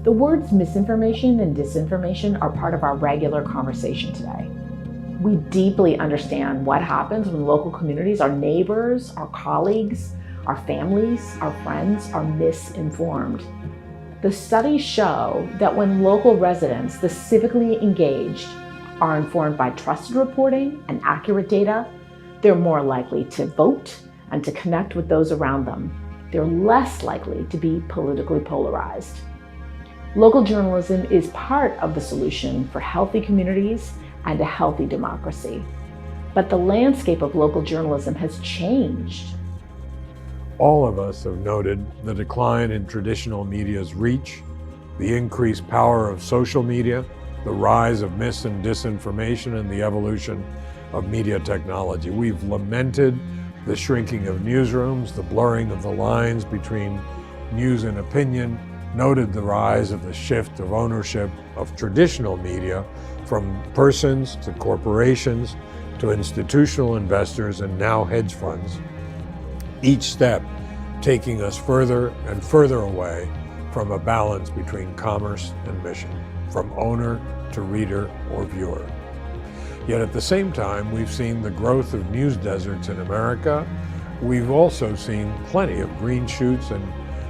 The words misinformation and disinformation are part of our regular conversation today. We deeply understand what happens when local communities, our neighbors, our colleagues, our families, our friends are misinformed. The studies show that when local residents, the civically engaged, are informed by trusted reporting and accurate data, they're more likely to vote and to connect with those around them. They're less likely to be politically polarized. Local journalism is part of the solution for healthy communities and a healthy democracy. But the landscape of local journalism has changed. All of us have noted the decline in traditional media's reach, the increased power of social media, the rise of mis and disinformation, and the evolution of media technology. We've lamented the shrinking of newsrooms, the blurring of the lines between news and opinion, noted the rise of the shift of ownership of traditional media from persons to corporations to institutional investors and now hedge funds, each step taking us further and further away from a balance between commerce and mission, from owner to reader or viewer. Yet at the same time, we've seen the growth of news deserts in America. We've also seen plenty of green shoots and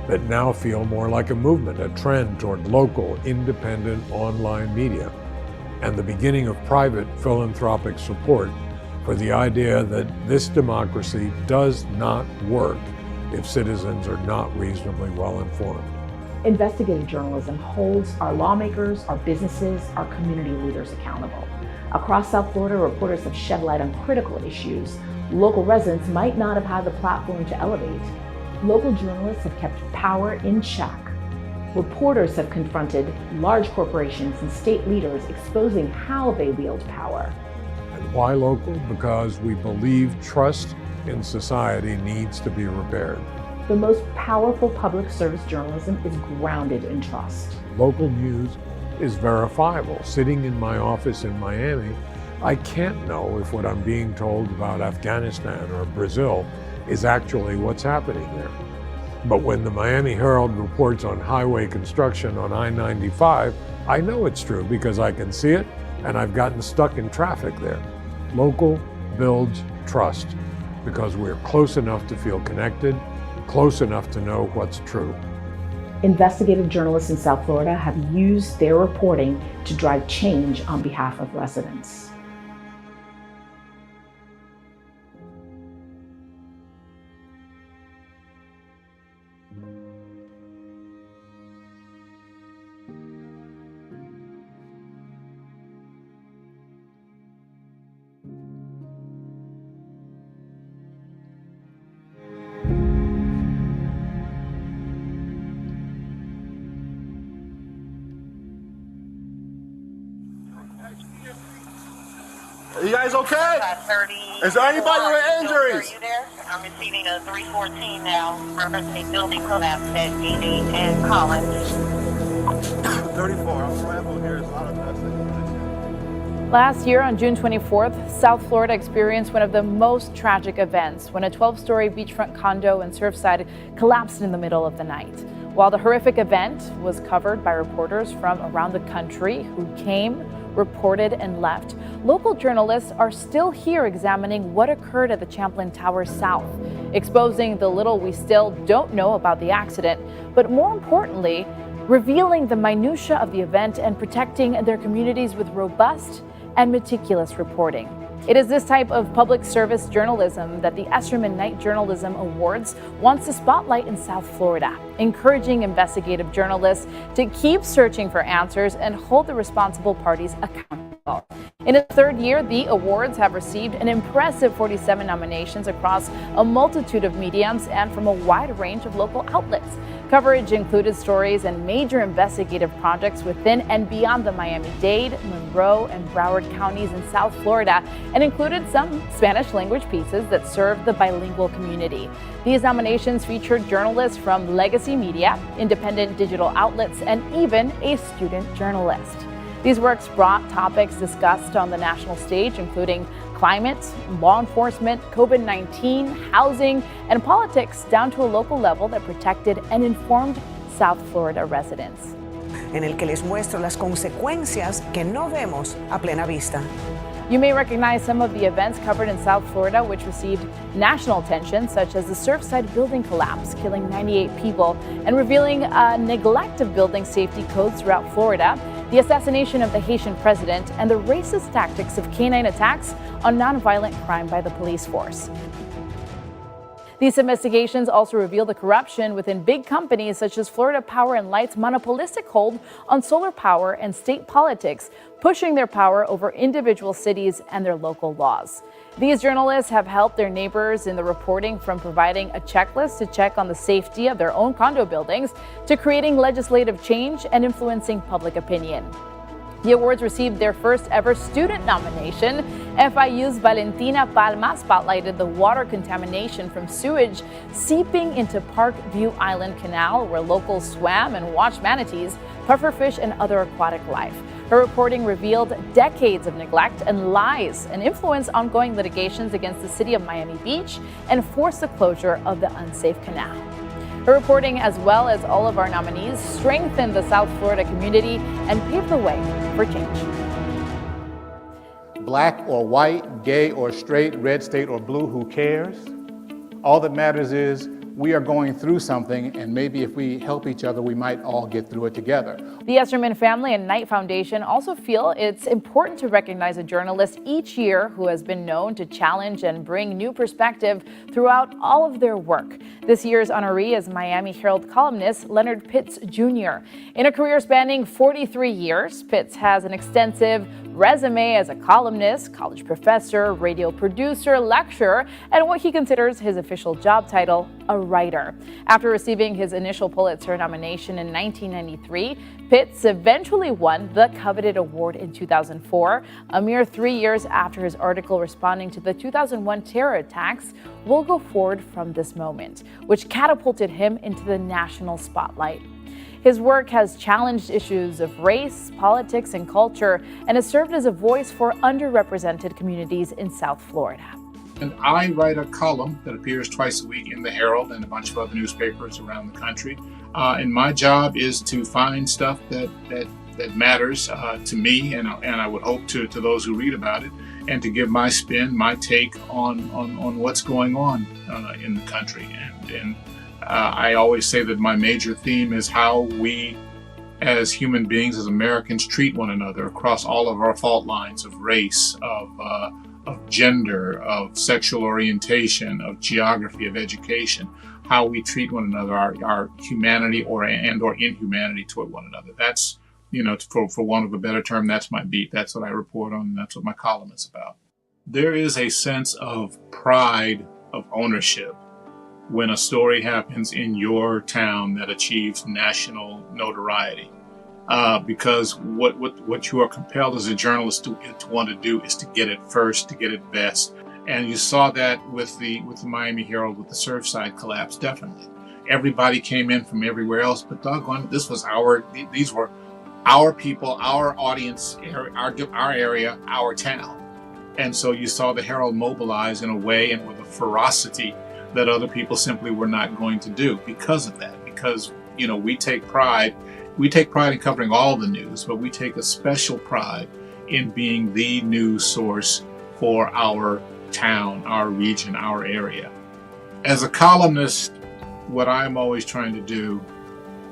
that now feel more like a movement, a trend toward local, independent online media, and the beginning of private philanthropic support for the idea that this democracy does not work if citizens are not reasonably well informed. Investigative journalism holds our lawmakers, our businesses, our community leaders accountable. Across South Florida, reporters have shed light on critical issues local residents might not have had the platform to elevate. Local journalists have kept power in check. Reporters have confronted large corporations and state leaders, exposing how they wield power. And why local? Because we believe trust in society needs to be repaired. The most powerful public service journalism is grounded in trust. Local news is verifiable. Sitting in my office in Miami, I can't know if what I'm being told about Afghanistan or Brazil is actually what's happening there. But when the Miami Herald reports on highway construction on I-95, I know it's true because I can see it and I've gotten stuck in traffic there. Local builds trust because we're close enough to feel connected, close enough to know what's true. Investigative journalists in South Florida have used their reporting to drive change on behalf of residents. Are you guys okay? Is there anybody with injuries? Are you there? I'm receiving a 314 now. Referencing building collapse at Amy and Collins. 34. I'm scrambled here. There's a lot of testing. Last year on June 24th, South Florida experienced one of the most tragic events when a 12-story beachfront condo in Surfside collapsed in the middle of the night. While the horrific event was covered by reporters from around the country who came, reported, and left, local journalists are still here examining what occurred at the Champlain Towers South, exposing the little we still don't know about the accident, but more importantly, revealing the minutiae of the event and protecting their communities with robust and meticulous reporting. It is this type of public service journalism that the Esserman Night Journalism Awards wants to spotlight in South Florida, encouraging investigative journalists to keep searching for answers and hold the responsible parties accountable. In its third year, the awards have received an impressive 47 nominations across a multitude of mediums and from a wide range of local outlets. Coverage included stories and major investigative projects within and beyond the Miami-Dade, Monroe, and Broward counties in South Florida, and included some Spanish-language pieces that served the bilingual community. These nominations featured journalists from legacy media, independent digital outlets, and even a student journalist. These works brought topics discussed on the national stage, including climate, law enforcement, COVID-19, housing, and politics, down to a local level that protected and informed South Florida residents. en el que les muestro las consecuencias que no vemos a plena vista. You may recognize some of the events covered in South Florida which received national attention, such as the Surfside building collapse, killing 98 people, and revealing a neglect of building safety codes throughout Florida, the assassination of the Haitian president, and the racist tactics of canine attacks on nonviolent crime by the police force. These investigations also reveal the corruption within big companies such as Florida Power and Light's monopolistic hold on solar power and state politics, pushing their power over individual cities and their local laws. These journalists have helped their neighbors in the reporting, from providing a checklist to check on the safety of their own condo buildings to creating legislative change and influencing public opinion. The awards received their first ever student nomination. FIU's Valentina Palma spotlighted the water contamination from sewage seeping into Park View Island Canal, where locals swam and watched manatees, pufferfish, and other aquatic life. Her reporting revealed decades of neglect and lies and influenced ongoing litigations against the city of Miami Beach and forced the closure of the unsafe canal. Her reporting, as well as all of our nominees, strengthened the South Florida community and paved the way for change. Black or white, gay or straight, red state or blue, who cares? All that matters is we are going through something, and maybe if we help each other, we might all get through it together. The Esserman Family and Knight Foundation also feel it's important to recognize a journalist each year who has been known to challenge and bring new perspective throughout all of their work. This year's honoree is Miami Herald columnist Leonard Pitts Jr. In a career spanning 43 years, Pitts has an extensive resume as a columnist, college professor, radio producer, lecturer, and what he considers his official job title, a writer. After receiving his initial Pulitzer nomination in 1993, Pitts eventually won the coveted award in 2004, a mere 3 years after his article responding to the 2001 terror attacks will go forward from this moment, which catapulted him into the national spotlight. His work has challenged issues of race, politics, and culture, and has served as a voice for underrepresented communities in South Florida. And I write a column that appears twice a week in the Herald and a bunch of other newspapers around the country. And my job is to find stuff that matters to me, and I would hope to those who read about it, and to give my spin, my take on what's going on in the country. And I always say that my major theme is how we as human beings, as Americans, treat one another across all of our fault lines of race, of gender, of sexual orientation, of geography, of education, how we treat one another, our humanity or inhumanity toward one another. That's, for want of a better term, that's my beat. That's what I report on, and that's what my column is about. There is a sense of pride, of ownership, when a story happens in your town that achieves national notoriety. Because what you are compelled as a journalist to want to do is to get it first, to get it best. And you saw that with the Miami Herald, with the Surfside collapse, definitely. Everybody came in from everywhere else, but doggone, these were our people, our audience, our area, our town. And so you saw the Herald mobilize in a way and with a ferocity that other people simply were not going to do because of that. Because, we take pride in covering all the news, but we take a special pride in being the news source for our town, our region, our area. As a columnist, what I'm always trying to do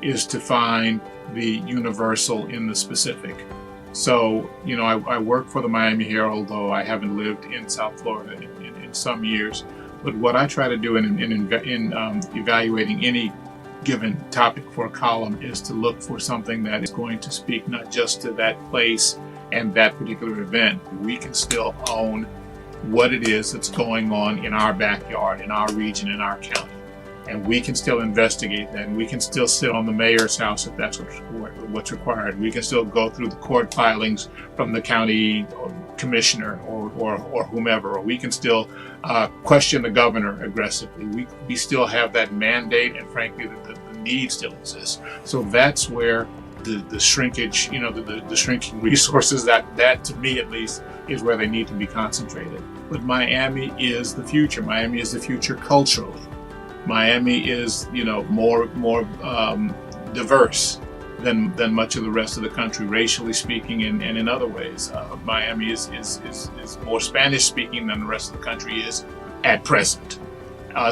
is to find the universal in the specific. So, I work for the Miami Herald, though I haven't lived in South Florida in some years. But what I try to do in evaluating any given topic for a column is to look for something that is going to speak not just to that place and that particular event. We can still own what it is that's going on in our backyard, in our region, in our county. And we can still investigate that, and we can still sit on the mayor's house if that's what's required. We can still go through the court filings from the county commissioner or whomever, or we can still question the governor aggressively. We still have that mandate, and frankly, the need still exists. So that's where the shrinkage, the shrinking resources, that to me at least is where they need to be concentrated. But Miami is the future. Miami is the future culturally. Miami is, more diverse. than much of the rest of the country, racially speaking, and in other ways. Miami is more Spanish speaking than the rest of the country is at present.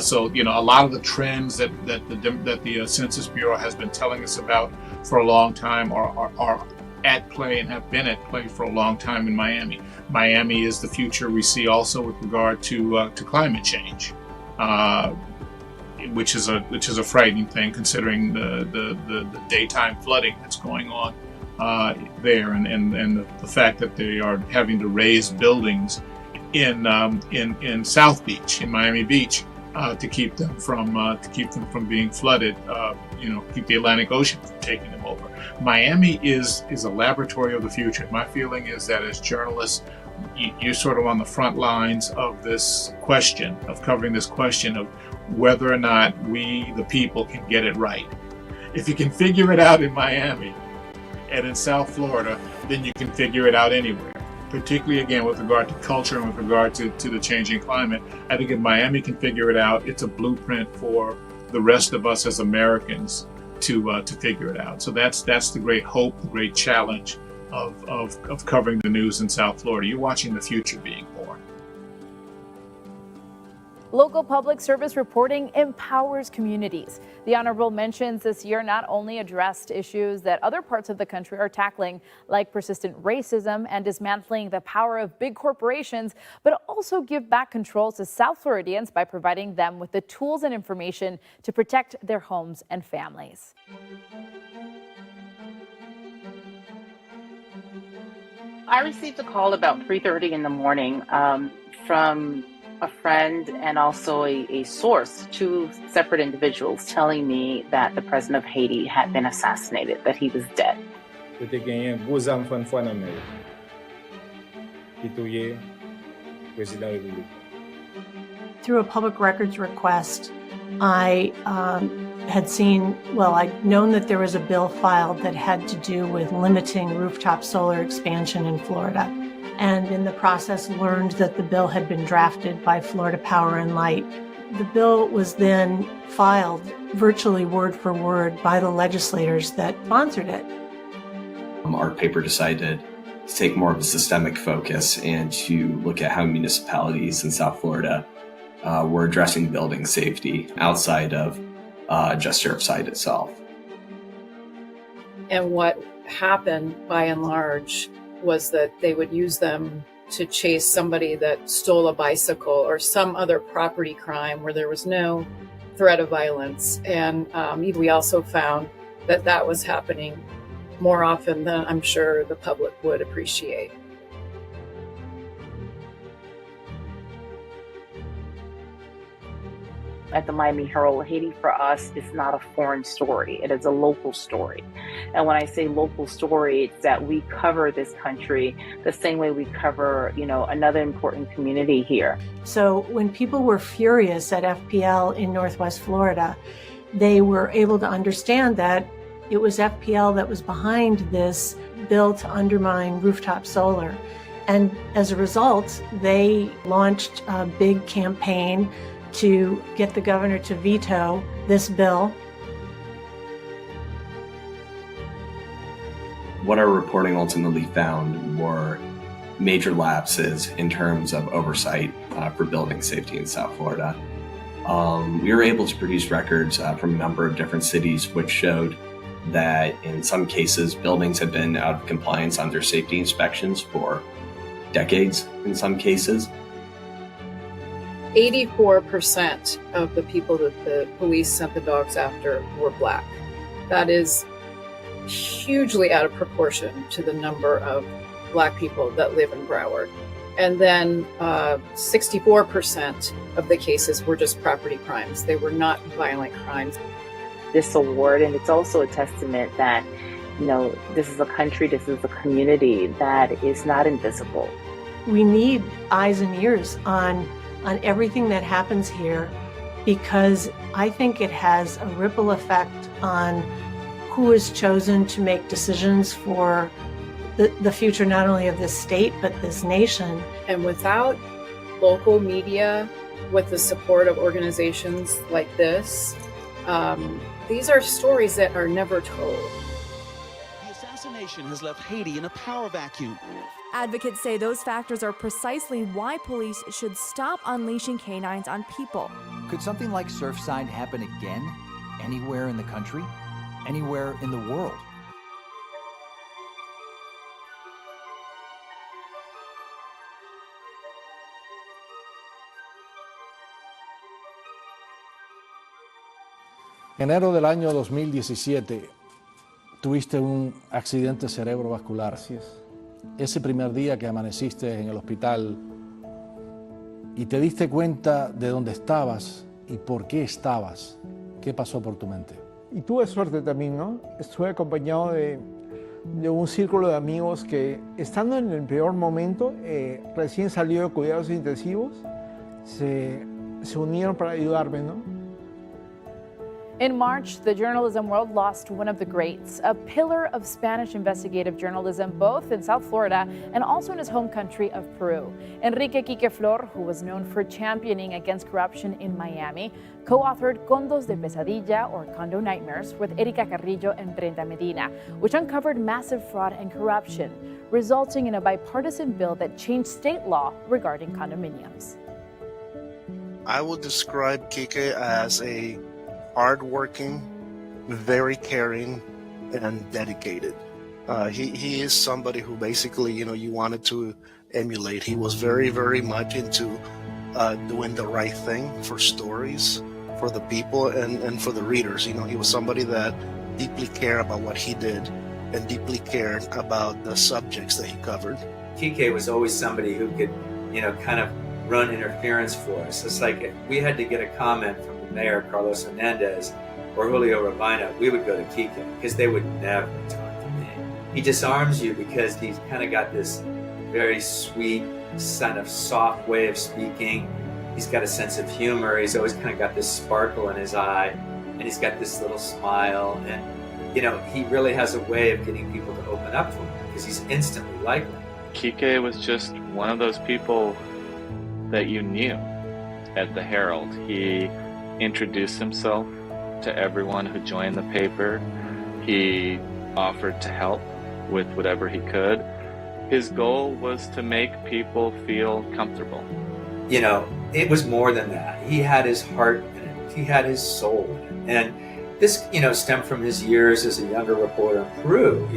So a lot of the trends that the Census Bureau has been telling us about for a long time are at play and have been at play for a long time in Miami. Miami is the future we see also with regard to climate change, which is a frightening thing considering the daytime flooding that's going on there, and the fact that they are having to raise buildings in South Beach, in Miami Beach, to keep them from being flooded, keep the Atlantic Ocean from taking them over. Miami is a laboratory of the future. My feeling is that as journalists, you're sort of on the front lines of this question, of covering this question of whether or not we, the people, can get it right. If you can figure it out in Miami and in South Florida, then you can figure it out anywhere. Particularly, again, with regard to culture and with regard to the changing climate. I think if Miami can figure it out, it's a blueprint for the rest of us as Americans to figure it out. So that's the great hope, the great challenge of covering the news in South Florida. You're watching the future being born. Local public service reporting empowers communities. The Honorable Mentions this year not only addressed issues that other parts of the country are tackling, like persistent racism and dismantling the power of big corporations, but also give back controls to South Floridians by providing them with the tools and information to protect their homes and families. I received a call about 3:30 in the morning from a friend and also a source, two separate individuals, telling me that the president of Haiti had been assassinated, that he was dead. Through a public records request, I I'd known that there was a bill filed that had to do with limiting rooftop solar expansion in Florida. And in the process learned that the bill had been drafted by Florida Power and Light. The bill was then filed virtually word for word by the legislators that sponsored it. Our paper decided to take more of a systemic focus and to look at how municipalities in South Florida were addressing building safety outside of just Surfside itself. And what happened by and large was that they would use them to chase somebody that stole a bicycle or some other property crime where there was no threat of violence. And we also found that that was happening more often than I'm sure the public would appreciate. At the Miami Herald, Haiti for us is not a foreign story. It is a local story. And when I say local story, it's that we cover this country the same way we cover, another important community here. So when people were furious at FPL in Northwest Florida, they were able to understand that it was FPL that was behind this bill to undermine rooftop solar. And as a result, they launched a big campaign to get the governor to veto this bill. What our reporting ultimately found were major lapses in terms of oversight for building safety in South Florida. We were able to produce records from a number of different cities which showed that in some cases buildings had been out of compliance on their safety inspections for decades in some cases. 84% of the people that the police sent the dogs after were Black. That is hugely out of proportion to the number of Black people that live in Broward. And then 64% of the cases were just property crimes. They were not violent crimes. This award, and it's also a testament that, this is a country, this is a community that is not invisible. We need eyes and ears on everything that happens here, because I think it has a ripple effect on who is chosen to make decisions for the future, not only of this state, but this nation. And without local media, with the support of organizations like this, these are stories that are never told. assassination has left Haiti in a power vacuum. Advocates say those factors are precisely why police should stop unleashing canines on people. Could something like Surfside happen again? Anywhere in the country? Anywhere in the world? Enero del año 2017 tuviste un accidente cerebrovascular. Así es. Ese primer día que amaneciste en el hospital y te diste cuenta de dónde estabas y por qué estabas, ¿qué pasó por tu mente? Y tuve suerte también, ¿no? Estuve acompañado de un círculo de amigos que, estando en el peor momento, recién salió de cuidados intensivos, se unieron para ayudarme, ¿no? In March, the journalism world lost one of the greats, a pillar of Spanish investigative journalism, both in South Florida and also in his home country of Peru. Enrique Quique Flor, who was known for championing against corruption in Miami, co-authored Condos de Pesadilla, or Condo Nightmares, with Erika Carrillo and Brenda Medina, which uncovered massive fraud and corruption, resulting in a bipartisan bill that changed state law regarding condominiums. I would describe Quique as a hardworking, very caring, and dedicated. He is somebody who basically, you wanted to emulate. He was very, very much into doing the right thing for stories, for the people, and for the readers. He was somebody that deeply cared about what he did and deeply cared about the subjects that he covered. Quique was always somebody who could, kind of run interference for us. It's like if we had to get a comment from Mayor Carlos Hernandez or Julio Urbina, we would go to Quique because they would never talk to me. He disarms you because he's kind of got this very sweet, kind of soft way of speaking. He's got a sense of humor. He's always kind of got this sparkle in his eye, and he's got this little smile. And, he really has a way of getting people to open up to him because he's instantly likable. Quique was just one of those people that you knew at the Herald. He introduced himself to everyone who joined the paper. He offered to help with whatever he could. His goal was to make people feel comfortable. It was more than that. He had his heart in it. He had his soul in it. And this, stemmed from his years as a younger reporter in Peru,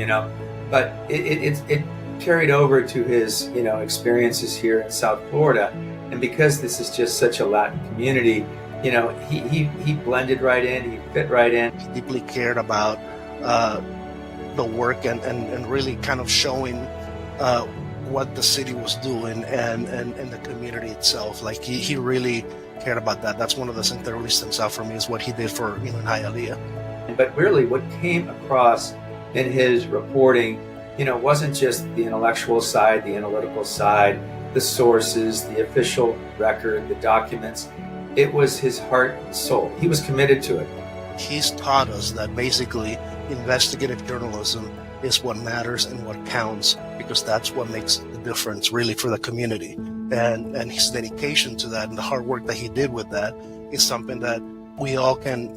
but it carried over to his, experiences here in South Florida. And because this is just such a Latin community, he blended right in, he fit right in. He deeply cared about the work and really kind of showing what the city was doing and the community itself. Like he really cared about that. That's one of the things that really stands out for me is what he did for in Hialeah. But really what came across in his reporting, wasn't just the intellectual side, the analytical side, the sources, the official record, the documents. It was his heart and soul. He was committed to it. He's taught us that basically investigative journalism is what matters and what counts, because that's what makes the difference really for the community. And his dedication to that and the hard work that he did with that is something that we all can,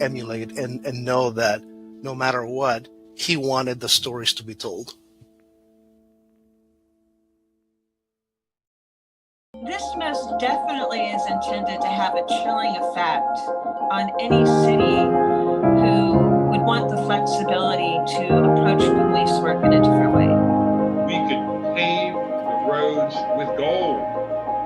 emulate and know that no matter what, he wanted the stories to be told. This mess definitely is intended to have a chilling effect on any city who would want the flexibility to approach police work in a different way. We could pave the roads with gold,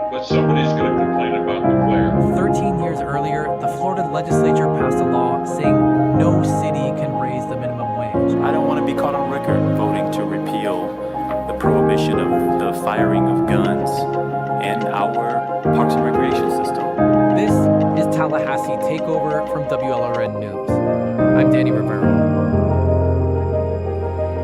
but somebody's going to complain about the glare. 13 years earlier, the Florida legislature passed a law saying no city can raise the minimum wage. I don't want to be caught on record voting to repeal the prohibition of the firing of guns and our Parks and Recreation system. This is Tallahassee Takeover from WLRN News. I'm Danny Rivera.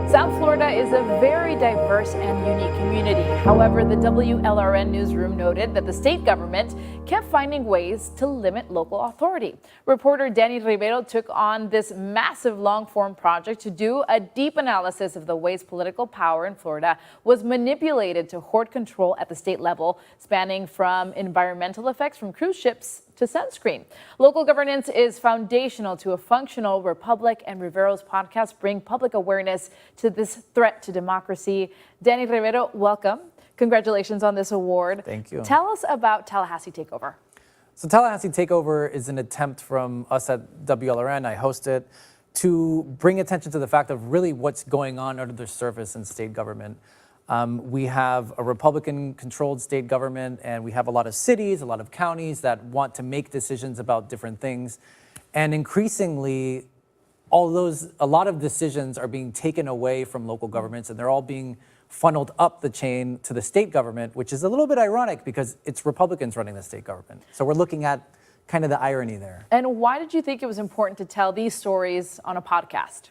South Florida is a very diverse and unique community. However, the WLRN newsroom noted that the state government kept finding ways to limit local authority. Reporter Danny Rivera took on this massive long-form project to do a deep analysis of the ways political power in Florida was manipulated to hoard control at the state level, spanning from environmental effects from cruise ships to sunscreen. Local governance is foundational to a functional republic, and Rivero's podcast bring public awareness to this threat to democracy. Danny Rivero, welcome. Congratulations on this award. Thank you. Tell us about Tallahassee Takeover. So Tallahassee Takeover is an attempt from us at WLRN, I host it, to bring attention to the fact of really what's going on under the surface in state government. We have a Republican-controlled state government, and we have a lot of cities, a lot of counties that want to make decisions about different things. And increasingly, a lot of decisions are being taken away from local governments, and they're all being funneled up the chain to the state government, which is a little bit ironic because it's Republicans running the state government. So we're looking at kind of the irony there. And why did you think it was important to tell these stories on a podcast?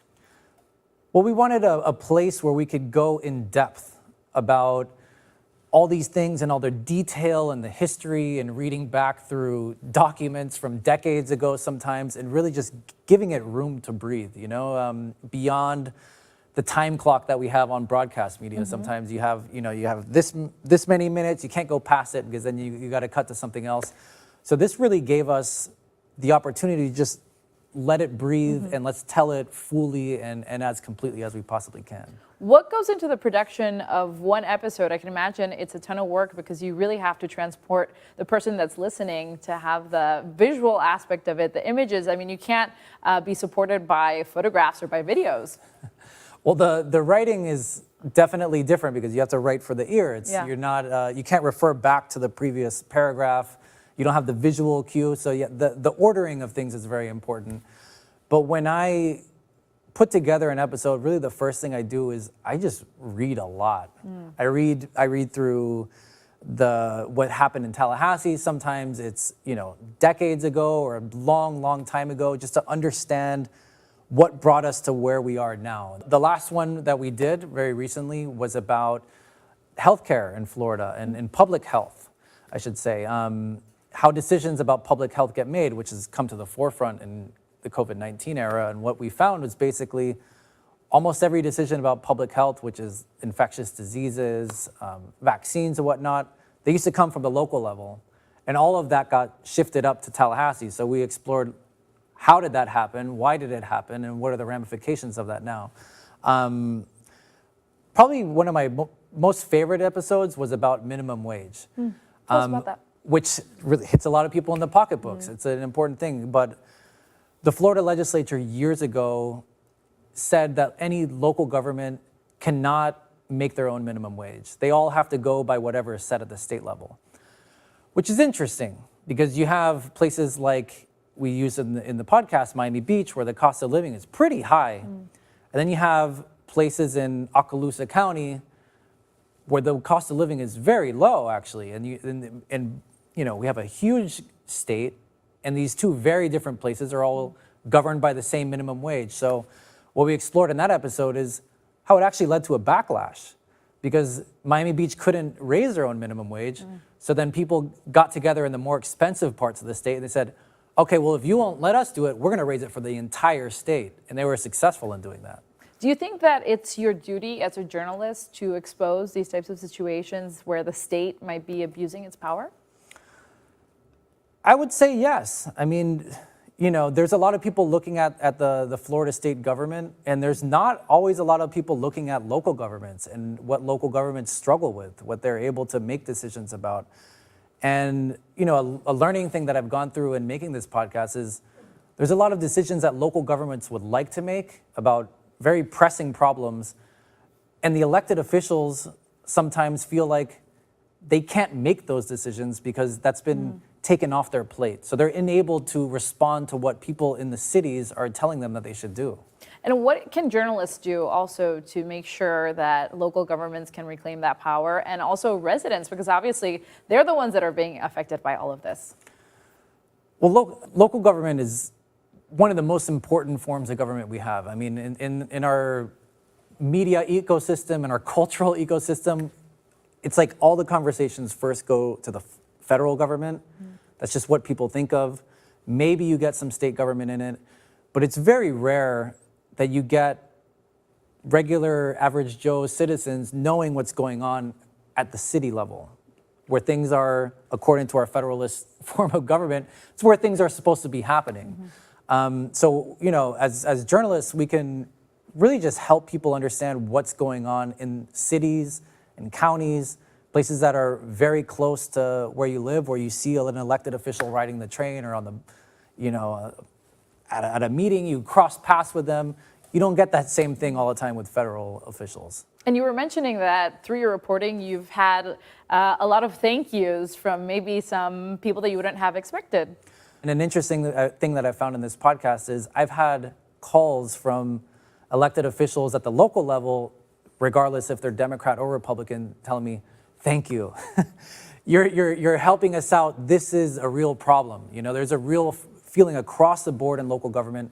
Well, we wanted a place where we could go in depth about all these things and all their detail and the history, and reading back through documents from decades ago sometimes, and really just giving it room to breathe, beyond the time clock that we have on broadcast media. Sometimes you have this many minutes, you can't go past it because then you got to cut to something else. So this really gave us the opportunity to just let it breathe and let's tell it fully and as completely as we possibly can. What goes into the production of one episode? I can imagine it's a ton of work because you really have to transport the person that's listening to have the visual aspect of it, the images. I mean, you can't be supported by photographs or by videos. Well, the writing is definitely different because you have to write for the ear. You're not, you can't refer back to the previous paragraph. You don't have the visual cue. So yeah, the ordering of things is very important. But when I put together an episode, really the first thing I do is I just read a lot. I read through what happened in Tallahassee. Sometimes it's, decades ago or a long time ago, just to understand what brought us to where we are now. The last one that we did very recently was about healthcare in Florida and public health, I should say. How decisions about public health get made, which has come to the forefront in the COVID-19 era. And what we found was basically almost every decision about public health, which is infectious diseases, vaccines and whatnot, they used to come from the local level. And all of that got shifted up to Tallahassee. So we explored how did that happen, why did it happen, and what are the ramifications of that now. Probably one of my most favorite episodes was about minimum wage. Tell us about that. Which really hits a lot of people in the pocketbooks. It's an important thing. But the Florida legislature years ago said that any local government cannot make their own minimum wage. They all have to go by whatever is set at the state level, which is interesting because you have places like we use in the podcast, Miami Beach, where the cost of living is pretty high. And then you have places in Okaloosa County where the cost of living is very low, actually. And we have a huge state, and these two very different places are all governed by the same minimum wage. So what we explored in that episode is how it actually led to a backlash because Miami Beach couldn't raise their own minimum wage. So then people got together in the more expensive parts of the state and they said, okay, well, if you won't let us do it, we're gonna raise it for the entire state. And they were successful in doing that. Do you think that it's your duty as a journalist to expose these types of situations where the state might be abusing its power? I would say yes. I mean, there's a lot of people looking at the Florida state government, and there's not always a lot of people looking at local governments and what local governments struggle with, what they're able to make decisions about. And, a learning thing that I've gone through in making this podcast is there's a lot of decisions that local governments would like to make about very pressing problems, and the elected officials sometimes feel like they can't make those decisions because that's been taken off their plate. So they're enabled to respond to what people in the cities are telling them that they should do. And what can journalists do also to make sure that local governments can reclaim that power, and also residents, because obviously they're the ones that are being affected by all of this? Well, local government is one of the most important forms of government we have. I mean, in our media ecosystem and our cultural ecosystem, it's like all the conversations first go to the federal government. That's just what people think of. Maybe you get some state government in it, but it's very rare that you get regular average Joe citizens knowing what's going on at the city level. where things are, according to our federalist form of government, it's where things are supposed to be happening. So, you know, as journalists, we can really just help people understand what's going on in cities and counties, places that are very close to where you live, where you see an elected official riding the train or on the, you know, at a meeting, you cross paths with them. You don't get that same thing all the time with federal officials. And you were mentioning that through your reporting, you've had a lot of thank yous from maybe some people that you wouldn't have expected. And an interesting thing that I found in this podcast is I've had calls from elected officials at the local level, regardless if they're Democrat or Republican, telling me, thank you. You're helping us out. This is a real problem. You know, there's a real feeling across the board in local government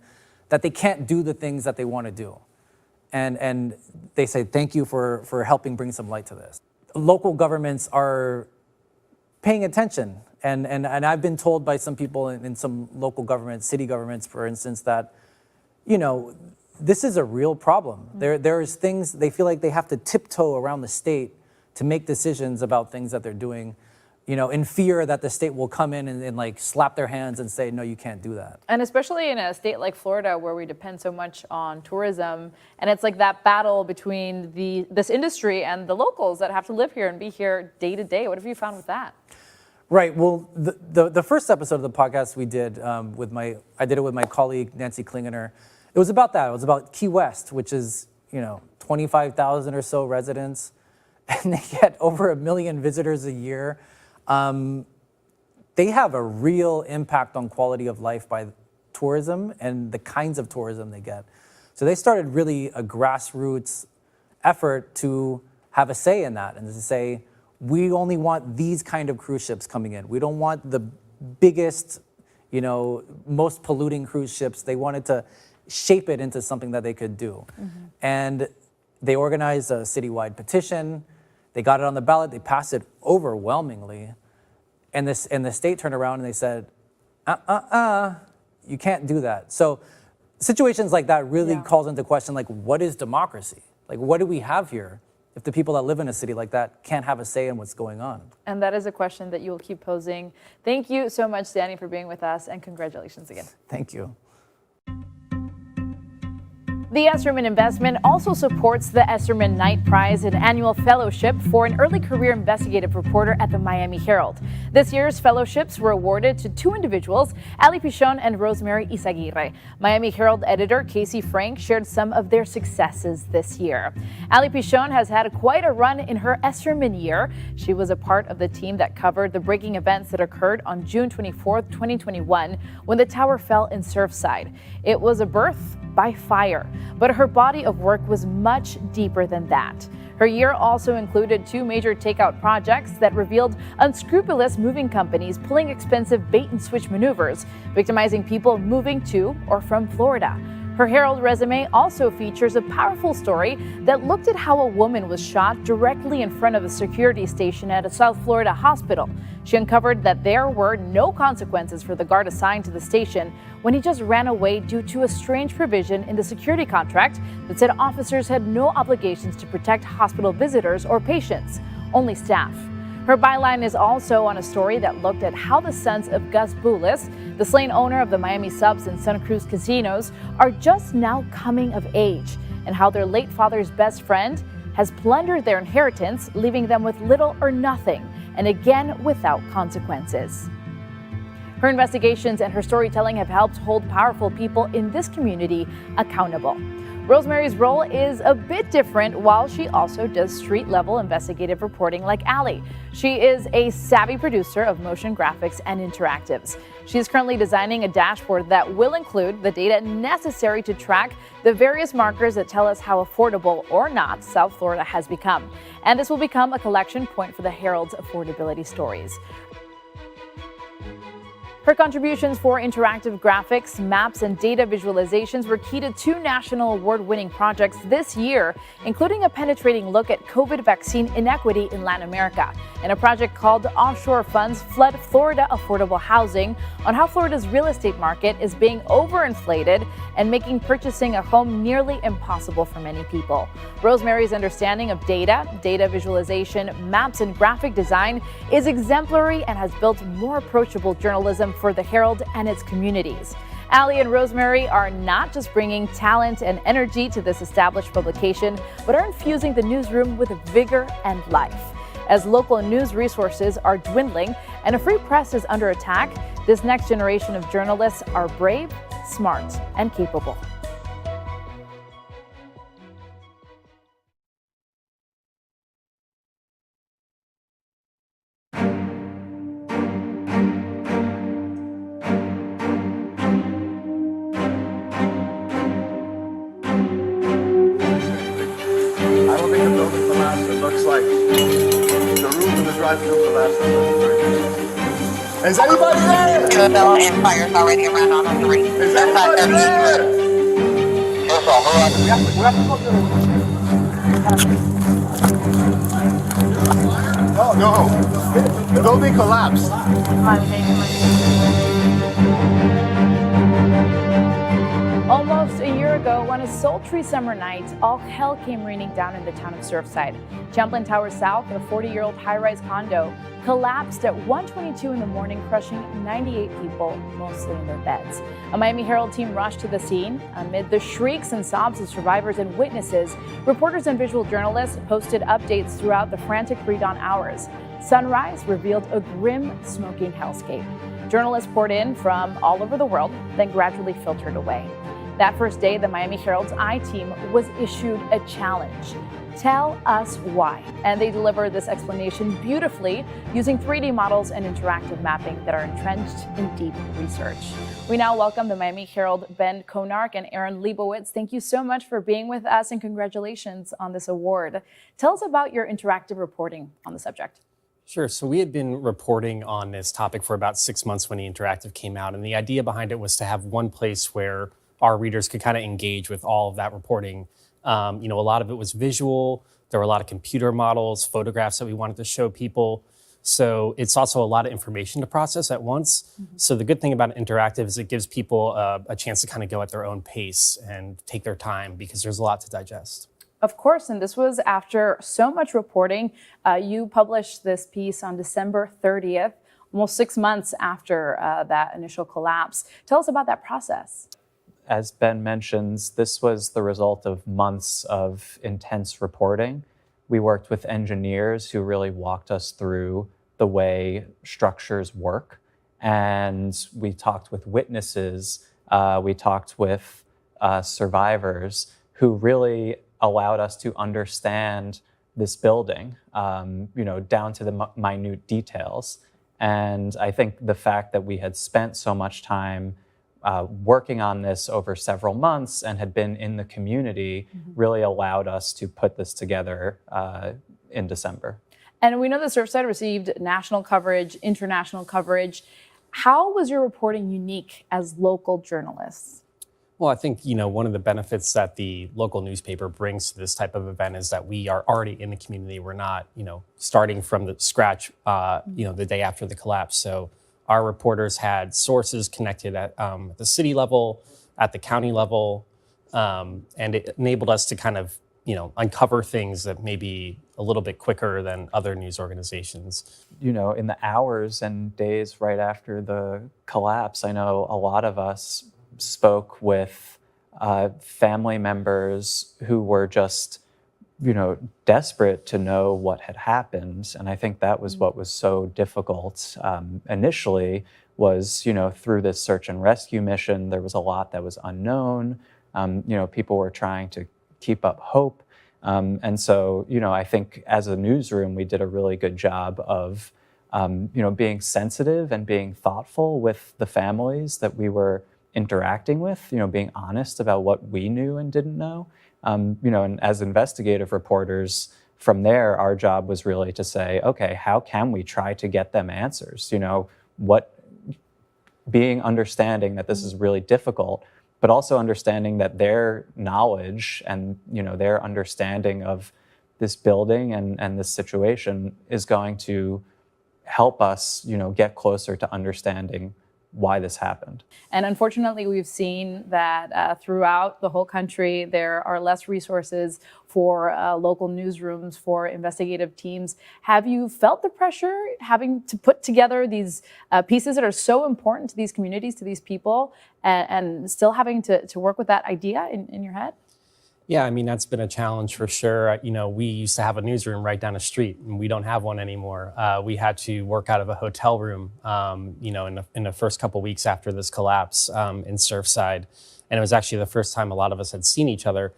that they can't do the things that they want to do. And they say, thank you for helping bring some light to this. Local governments are paying attention. And I've been told by some people in some local governments, city governments, for instance, that, you know, this is a real problem. There is things, they feel like they have to tiptoe around the state to make decisions about things that they're doing, you know, in fear that the state will come in and like slap their hands and say, no, you can't do that. And especially in a state like Florida, where we depend so much on tourism, and it's like that battle between this industry and the locals that have to live here and be here day to day. What have you found with that? Right. Well, the first episode of the podcast we did I did it with my colleague Nancy Klingener. It was about that. It was about Key West, which is, you know, 25,000 or so residents, and they get over 1 million visitors a year. They have a real impact on quality of life by tourism and the kinds of tourism they get. So they started really a grassroots effort to have a say in that and to say, we only want these kind of cruise ships coming in. We don't want the biggest, you know, most polluting cruise ships. They wanted to shape it into something that they could do. And they organized a citywide petition. They got it on the ballot. They passed it overwhelmingly. And the state turned around and they said, you can't do that. So situations like that really calls into question, like, what is democracy? Like, what do we have here if the people that live in a city like that can't have a say in what's going on? And that is a question that you will keep posing. Thank you so much, Danny, for being with us, and congratulations again. Thank you. The Esserman Investment also supports the Esserman Knight Prize, an annual fellowship for an early career investigative reporter at the Miami Herald. This year's fellowships were awarded to two individuals, Ali Pichon and Rosemary Izaguirre. Miami Herald editor Casey Frank shared some of their successes this year. Ali Pichon has had quite a run in her Esserman year. She was a part of the team that covered the breaking events that occurred on June 24th, 2021, when the tower fell in Surfside. It was a birth by fire, but her body of work was much deeper than that. Her year also included two major takeout projects that revealed unscrupulous moving companies pulling expensive bait-and-switch maneuvers, victimizing people moving to or from Florida. Her Herald resume also features a powerful story that looked at how a woman was shot directly in front of a security station at a South Florida hospital. She uncovered that there were no consequences for the guard assigned to the station when he just ran away due to a strange provision in the security contract that said officers had no obligations to protect hospital visitors or patients, only staff. Her byline is also on a story that looked at how the sons of Gus Boulis, the slain owner of the Miami Subs and Santa Cruz casinos, are just now coming of age, and how their late father's best friend has plundered their inheritance, leaving them with little or nothing, and again without consequences. Her investigations and her storytelling have helped hold powerful people in this community accountable. Rosemary's role is a bit different, while she also does street-level investigative reporting like Ali. She is a savvy producer of motion graphics and interactives. She is currently designing a dashboard that will include the data necessary to track the various markers that tell us how affordable or not South Florida has become. And this will become a collection point for the Herald's affordability stories. Her contributions for interactive graphics, maps, and data visualizations were key to 2 national award-winning projects this year, including a penetrating look at COVID vaccine inequity in Latin America, and a project called Offshore Funds Flood Florida Affordable Housing on how Florida's real estate market is being overinflated and making purchasing a home nearly impossible for many people. Rosemary's understanding of data visualization, maps, and graphic design is exemplary and has built more approachable journalism for the Herald and its communities. Allie and Rosemary are not just bringing talent and energy to this established publication, but are infusing the newsroom with vigor and life. As local news resources are dwindling and a free press is under attack, this next generation of journalists are brave, smart, and capable. Is anybody there? Bill and fires already around on the ring. Is anybody there? No. The building collapsed. Almost a year ago, on a sultry summer night, all hell came raining down in the town of Surfside. Champlain Towers South, a 40-year-old high-rise condo, collapsed at 1:22 in the morning, crushing 98 people, mostly in their beds. A Miami Herald team rushed to the scene. Amid the shrieks and sobs of survivors and witnesses, reporters and visual journalists posted updates throughout the frantic pre-dawn hours. Sunrise revealed a grim, smoking hellscape. Journalists poured in from all over the world, then gradually filtered away. That first day, the Miami Herald's I-Team was issued a challenge. Tell us why. And they delivered this explanation beautifully using 3D models and interactive mapping that are entrenched in deep research. We now welcome the Miami Herald, Ben Konark and Aaron Leibowitz. Thank you so much for being with us and congratulations on this award. Tell us about your interactive reporting on the subject. Sure. So we had been reporting on this topic for about 6 months when the interactive came out. And the idea behind it was to have one place where our readers could kind of engage with all of that reporting. A lot of it was visual. There were a lot of computer models, photographs that we wanted to show people. So it's also a lot of information to process at once. Mm-hmm. So the good thing about interactive is it gives people a chance to kind of go at their own pace and take their time because there's a lot to digest. Of course, and this was after so much reporting. You published this piece on December 30th, almost 6 months after that initial collapse. Tell us about that process. As Ben mentions, this was the result of months of intense reporting. We worked with engineers who really walked us through the way structures work. And we talked with witnesses, we talked with survivors who really allowed us to understand this building, down to the minute details. And I think the fact that we had spent so much time working on this over several months and had been in the community really allowed us to put this together in December. And we know that Surfside received national coverage, international coverage. How was your reporting unique as local journalists? Well, I think, one of the benefits that the local newspaper brings to this type of event is that we are already in the community. We're not, starting from the scratch, the day after the collapse. So our reporters had sources connected at the city level, at the county level, and it enabled us to kind of, uncover things that may be a little bit quicker than other news organizations. In the hours and days right after the collapse, I know a lot of us spoke with family members who were just, desperate to know what had happened. And I think that was what was so difficult initially was, through this search and rescue mission, there was a lot that was unknown. People were trying to keep up hope. And so, I think as a newsroom, we did a really good job of, being sensitive and being thoughtful with the families that we were interacting with, being honest about what we knew and didn't know. And as investigative reporters, from there, our job was really to say, okay, how can we try to get them answers? being understanding that this is really difficult, but also understanding that their knowledge and their understanding of this building and this situation is going to help us get closer to understanding why this happened. And unfortunately, we've seen that throughout the whole country, there are less resources for local newsrooms, for investigative teams. Have you felt the pressure having to put together these pieces that are so important to these communities, to these people, and still having to work with that idea in your head? Yeah, I mean, that's been a challenge for sure. We used to have a newsroom right down the street, and we don't have one anymore. We had to work out of a hotel room, in the first couple weeks after this collapse in Surfside. And it was actually the first time a lot of us had seen each other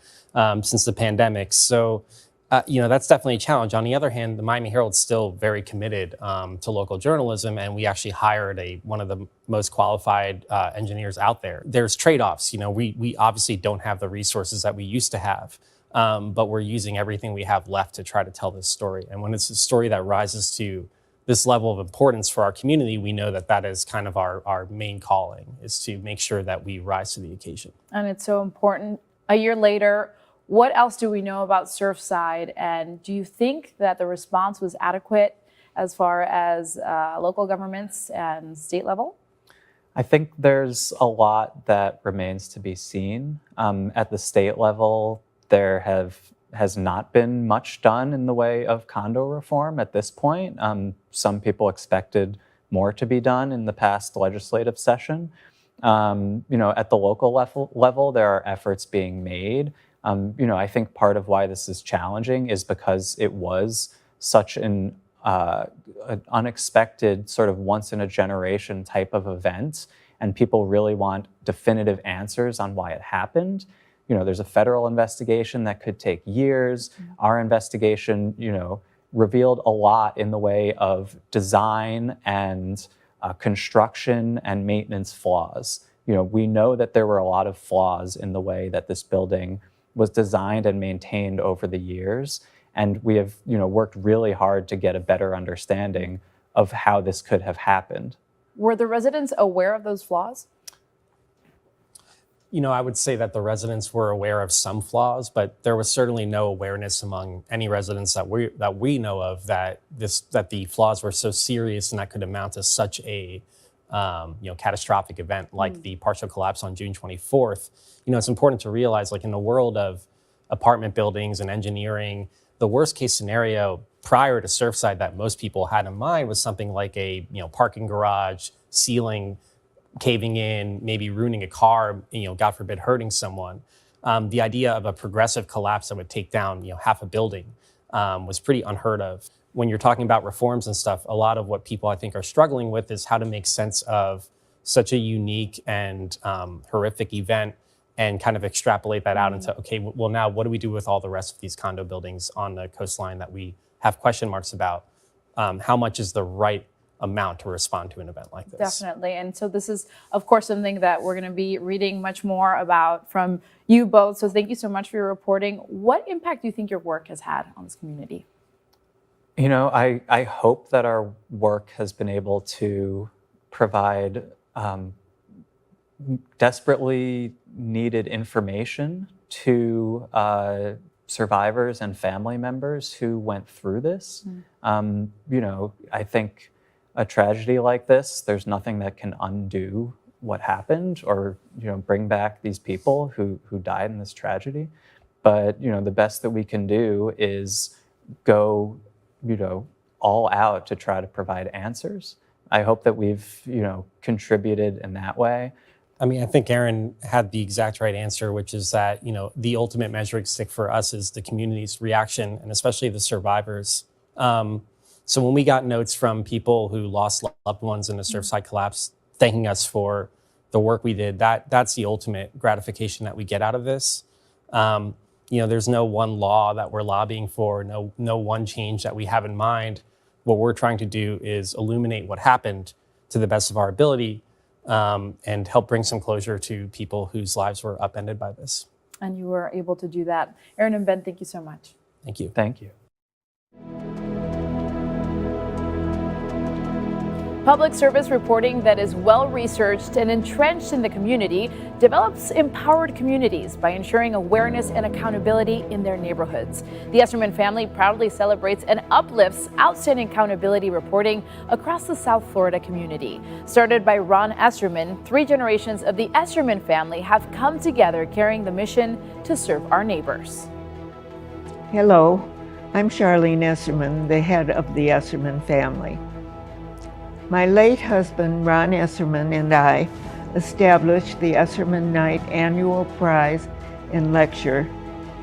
since the pandemic. So, that's definitely a challenge. On the other hand, the Miami Herald's still very committed to local journalism, and we actually hired one of the most qualified engineers out there. There's trade-offs. We obviously don't have the resources that we used to have, but we're using everything we have left to try to tell this story. And when it's a story that rises to this level of importance for our community, we know that that is kind of our main calling, is to make sure that we rise to the occasion. And it's so important. A year later, what else do we know about Surfside? And do you think that the response was adequate as far as local governments and state level? I think there's a lot that remains to be seen. At the state level, there has not been much done in the way of condo reform at this point. Some people expected more to be done in the past legislative session. At the local level, there are efforts being made. I think part of why this is challenging is because it was such an unexpected sort of once-in-a-generation type of event, and people really want definitive answers on why it happened. There's a federal investigation that could take years. Our investigation, revealed a lot in the way of design and construction and maintenance flaws. We know that there were a lot of flaws in the way that this building was designed and maintained over the years. And we have, worked really hard to get a better understanding of how this could have happened. Were the residents aware of those flaws? I would say that the residents were aware of some flaws, but there was certainly no awareness among any residents that we know of that the flaws were so serious and that could amount to such a catastrophic event like the partial collapse on June 24th. It's important to realize, like, in the world of apartment buildings and engineering, the worst case scenario prior to Surfside that most people had in mind was something like a parking garage ceiling caving in, maybe ruining a car, God forbid, hurting someone. The idea of a progressive collapse that would take down half a building was pretty unheard of. When you're talking about reforms and stuff, a lot of what people I think are struggling with is how to make sense of such a unique and horrific event and kind of extrapolate that out into, okay, well, now what do we do with all the rest of these condo buildings on the coastline that we have question marks about? How much is the right amount to respond to an event like this? Definitely. And so this is, of course, something that we're going to be reading much more about from you both. So thank you so much for your reporting. What impact do you think your work has had on this community? I hope that our work has been able to provide desperately needed information to survivors and family members who went through this. I think a tragedy like this, there's nothing that can undo what happened or bring back these people who died in this tragedy. But the best that we can do is go all out to try to provide answers. I hope that we've contributed in that way. I mean, I think Aaron had the exact right answer, which is that, the ultimate measuring stick for us is the community's reaction, and especially the survivors. So when we got notes from people who lost loved ones in the Surfside collapse, thanking us for the work we did, that's the ultimate gratification that we get out of this. There's no one law that we're lobbying for, no one change that we have in mind. What we're trying to do is illuminate what happened to the best of our ability, and help bring some closure to people whose lives were upended by this. And you were able to do that. Aaron and Ben, thank you so much. Thank you. Thank you. Public service reporting that is well-researched and entrenched in the community develops empowered communities by ensuring awareness and accountability in their neighborhoods. The Esserman family proudly celebrates and uplifts outstanding accountability reporting across the South Florida community. Started by Ron Esserman, 3 generations of the Esserman family have come together carrying the mission to serve our neighbors. Hello, I'm Charlene Esserman, the head of the Esserman family. My late husband, Ron Esserman, and I established the Esserman Night Annual Prize and Lecture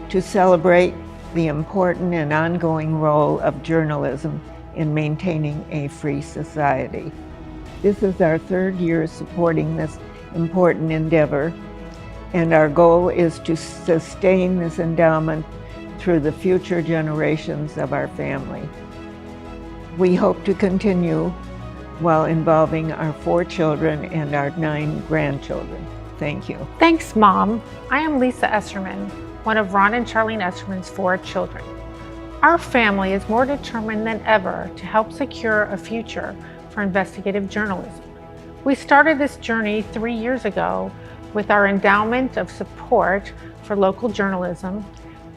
to celebrate the important and ongoing role of journalism in maintaining a free society. This is our 3rd year supporting this important endeavor, and our goal is to sustain this endowment through the future generations of our family. We hope to continue while involving our 4 children and our 9 grandchildren. Thank you. Thanks, Mom. I am Lisa Esserman, one of Ron and Charlene Esserman's 4 children. Our family is more determined than ever to help secure a future for investigative journalism. We started this journey 3 years ago with our endowment of support for local journalism,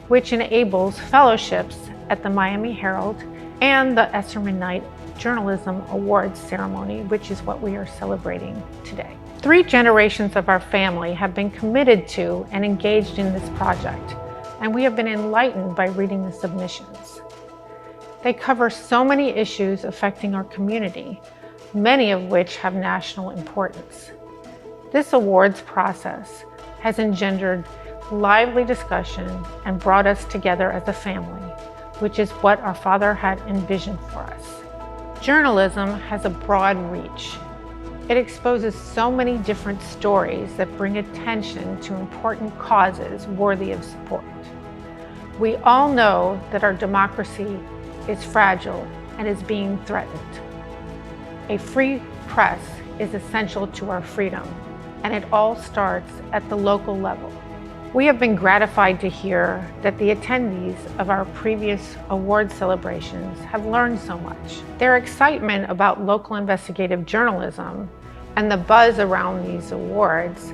which enables fellowships at the Miami Herald and the Esserman Night Journalism Awards ceremony, which is what we are celebrating today. 3 generations of our family have been committed to and engaged in this project, and we have been enlightened by reading the submissions. They cover so many issues affecting our community, many of which have national importance. This awards process has engendered lively discussion and brought us together as a family, which is what our father had envisioned for us. Journalism has a broad reach. It exposes so many different stories that bring attention to important causes worthy of support. We all know that our democracy is fragile and is being threatened. A free press is essential to our freedom, and it all starts at the local level. We have been gratified to hear that the attendees of our previous award celebrations have learned so much. Their excitement about local investigative journalism and the buzz around these awards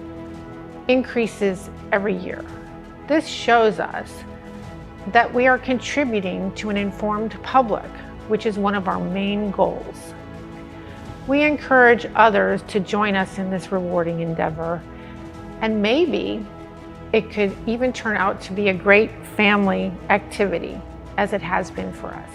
increases every year. This shows us that we are contributing to an informed public, which is one of our main goals. We encourage others to join us in this rewarding endeavor, and maybe it could even turn out to be a great family activity, as it has been for us.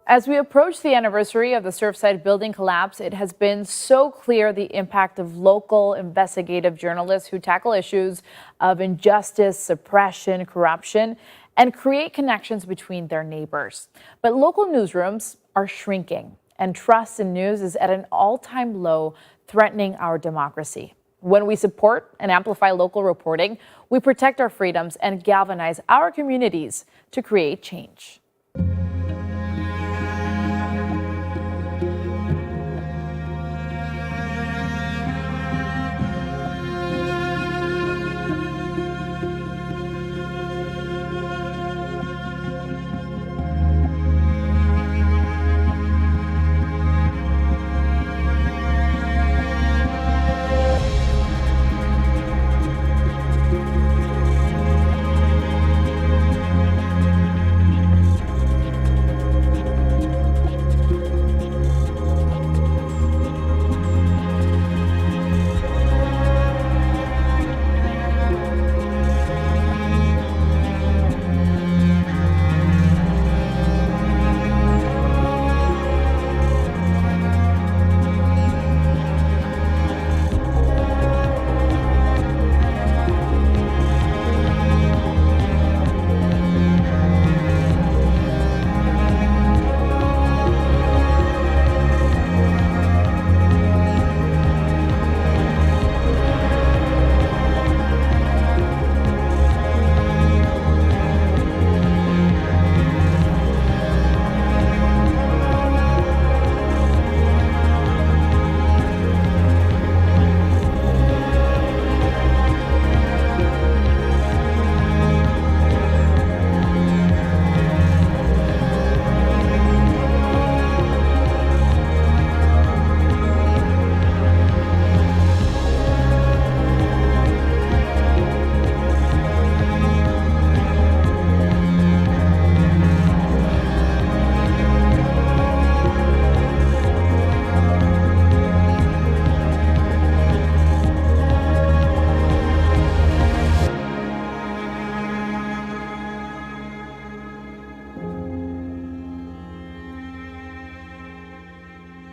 As we approach the anniversary of the Surfside building collapse, it has been so clear the impact of local investigative journalists who tackle issues of injustice, suppression, corruption, and create connections between their neighbors. But local newsrooms are shrinking, and trust in news is at an all-time low, threatening our democracy. When we support and amplify local reporting, we protect our freedoms and galvanize our communities to create change.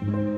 you.